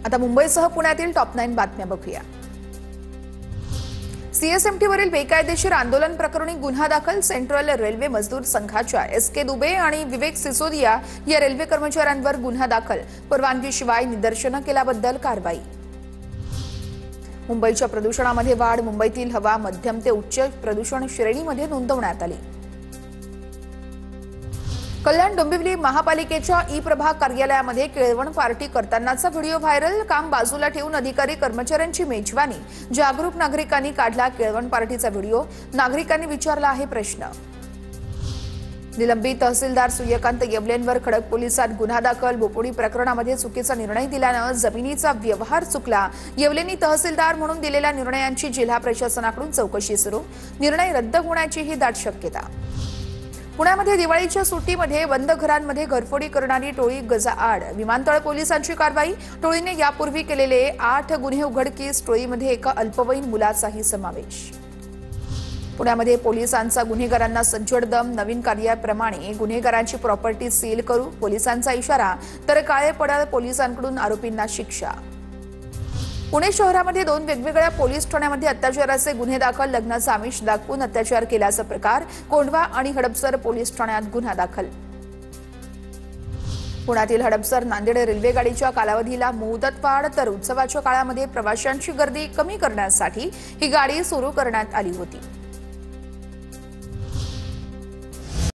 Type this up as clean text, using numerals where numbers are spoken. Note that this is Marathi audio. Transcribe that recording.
आता मुंबईसह पुण्यातील टॉप 9 बातम्या बघूया। सीएसएमटीवरील बेकायदेशीर आंदोलन प्रकरणी गुन्हा दाखल। सेंट्रल रेल्वे मजदूर संघाच्या एसके दुबे आणि विवेक सिसोदिया या रेल्वे कर्मचाऱ्यांवर गुन्हा दाखल। परवानगीशिवाय निदर्शनं केल्याबद्दल कारवाई। मुंबईच्या प्रदूषणामध्ये वाढ। मुंबईतील हवा मध्यम ते उच्च प्रदूषण श्रेणीमध्ये नोंदवण्यात आली। कल्याण डोंबिवली महापालिकेच्या ई प्रभाग कार्यालयामध्ये केळवण पार्टी करतानाचा व्हिडिओ व्हायरल। काम बाजूला ठेवून अधिकारी कर्मचाऱ्यांची मेजवानी। जागरूक नागरिकांनी काढला केळवण पार्टीचा व्हिडिओ। नागरिकांनी विचारला आहे प्रश्न। निलंबित तहसीलदार सूर्यकांत येवलेंवर खडक पोलिसात गुन्हा दाखल। बोपोडी प्रकरणामध्ये चुकीचा निर्णय दिल्यानं जमिनीचा व्यवहार चुकला। येवलेंनी तहसीलदार म्हणून दिलेल्या निर्णयांची जिल्हा प्रशासनाकडून चौकशी सुरू। निर्णय रद्द होण्याचीही दाट शक्यता। पुण्यामध्ये दिवाळीच्या सुट्टीमध्ये बंद घरांमध्ये घरफोडी करणारी टोळी गजाआड। विमानतळ पोलिसांची कारवाई। टोळीने यापूर्वी केलेले 8 गुन्हे उघडकीस। टोळीमध्ये एका अल्पवयीन मुलाचाही समावेश। पुण्यामध्ये पोलिसांचा गुन्हेगारांना सज्जड दम। नवीन कार्याप्रमाणे गुन्हेगारांची प्रॉपर्टी सील करू पोलिसांचा इशारा। तर काळे पडळ पोलिसांकडून आरोपींना शिक्षा। पुणे शहरामध्ये 2 वेगवेगळ्या पोलीस ठाण्यांमध्ये अत्याचाराचे गुन्हे दाखल। लग्नाचा आमिष दाखवून अत्याचार केल्याचा प्रकार। कोंढवा आणि हडपसर पोलीस ठाण्यात गुन्हा दाखल। पुण्यातील हडपसर नांदेड रेल्वे गाडीच्या कालावधीला मुदतवाढ। तर उत्सवाच्या काळामध्ये प्रवाशांची गर्दी कमी करण्यासाठी ही गाडी सुरू करण्यात आली होती।